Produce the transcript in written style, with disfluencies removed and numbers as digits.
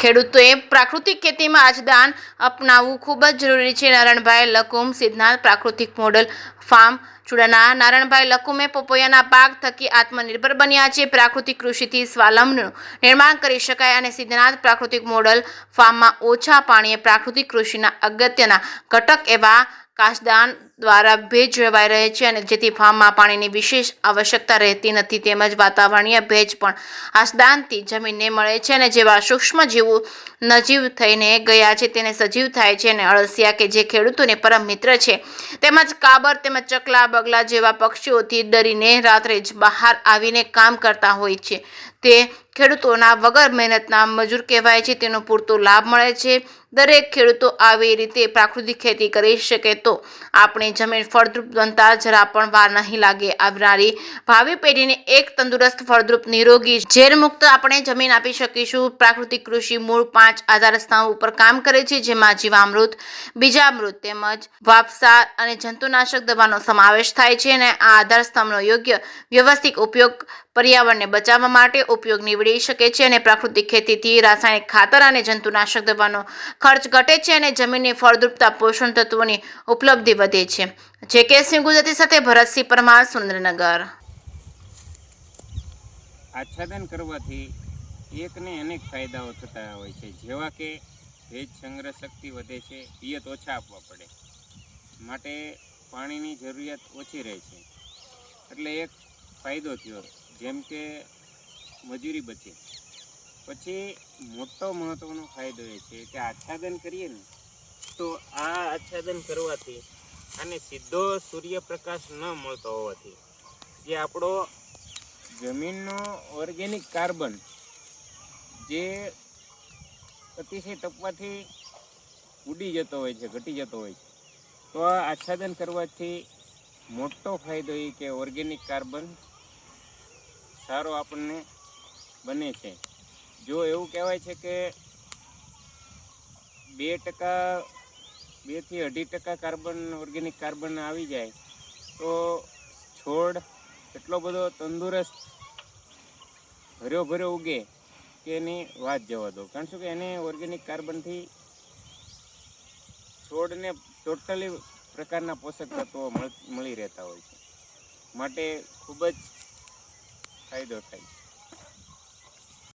ખેડૂતોએ પ્રાકૃતિક ખેતીમાં આજદાન અપનાવવું ખૂબ જ જરૂરી છે. નારણભાઈ લકુમ સિદ્ધનાથ પ્રાકૃતિક મોડલ ફાર્મ ચુડાના નારણભાઈ લકુમે પપૈયાના પાક થકી આત્મનિર્ભર બન્યા છે. પ્રાકૃતિક કૃષિથી સ્વાવલંબનનું નિર્માણ કરી શકાય અને સિદ્ધનાથ પ્રાકૃતિક મોડલ ફાર્મમાં ઓછા પાણીએ પ્રાકૃતિક કૃષિના અગત્યના ઘટક એવા કાચદાન દ્વારા ભેજ જળવાઈ રહે છે અને જેથી ફાર્મમાં પાણીની વિશેષ આવશ્યકતા રહેતી નથી. તેમજ વાતાવરણીય ભેજ પણ કાચદાનથી જમીનને મળે છે અને જેવા સૂક્ષ્મ જીવો નજીવ થઈને ગયા છે તેને સજીવ થાય છે અને અળસિયા કે જે ખેડૂતોને પરમ મિત્ર છે તેમજ કાબર તેમજ ચકલા બગલા જેવા પક્ષીઓથી ડરીને રાત્રે જ બહાર આવીને કામ કરતા હોય છે તે ખેડૂતોના વગર મહેનતના મજૂર કહેવાય છે. તેનો પૂરતો લાભ મળે છે. દરેક ખેડૂતો આવી રીતે પ્રાકૃતિક ખેતી કરી શકે તો આપણી જમીન ફળદ્રુપ બનતા જરા પણ વાર નહીં લાગે. આવનારી ભાવિ પેઢીને એક તંદુરસ્ત ફળદ્રુપ નિરોગી ઝેરમુક્ત આપણે જમીન આપી શકીશું. પ્રાકૃતિક કૃષિ મૂળ 5 આધાર સ્તંભ ઉપર કામ કરે છે જેમાં જીવામૃત, બીજામૃત તેમજ વાપસાર અને જંતુનાશક દવાનો સમાવેશ થાય છે અને આ આધાર સ્તંભનો યોગ્ય વ્યવસ્થિત ઉપયોગ પર્યાવરણને બચાવવા માટે ઉપયોગ નીવડી શકે છે અને પ્રાકૃતિક ખેતીથી રાસાયણિક ખાતર અને જંતુનાશક દવાનો ખર્ચ ઘટે છે અને જમીનની ફળદ્રુપતા પોષણ તત્વોની ઉપલબ્ધિ વધે છે. જે.કે. સિંહ ગુજરાતી સાથે ભરતસિંહ પરમાર, સુરેન્દ્રનગર. આચ્છાદન કરવાથી એકને અનેક ફાયદાઓ થતા હોય છે, જેવા કે ભેજ સંગ્રહ શક્તિ વધે છે, પિયત ઓછા આપવા પડે, માટે પાણીની જરૂરિયાત ઓછી રહે છે. એટલે એક ફાયદો થયો. જેમ કે મજૂરી બચે. પછી મોટો મહત્ત્વનો ફાયદો એ છે કે આચ્છાદન કરીએ ને તો આ આચ્છાદન કરવાથી અને સીધો સૂર્યપ્રકાશ ન મળતો હોવાથી જે આપણો જમીનનો ઓર્ગેનિક કાર્બન જે અતિશય તપવાથી ઉડી જતો હોય છે, ઘટી જતો હોય છે, તો આ આચ્છાદન કરવાથી મોટો ફાયદો એ કે ઓર્ગેનિક કાર્બન સારો આપણને બને છે. જો એવું કહેવાય છે કે 2% 2 થી 2.5% કાર્બન ઓર્ગેનિક કાર્બન આવી જાય તો છોડ એટલો બધો તંદુરસ્ત ભર્યો ભર્યો ઉગે કે એની વાત જવા દો. કારણ શું કે એને ઓર્ગેનિક કાર્બનથી છોડને ટોટલી પ્રકારના પોષક તત્વો મળી રહેતા હોય છે, માટે ખૂબ જ ફાયદો થાય છે.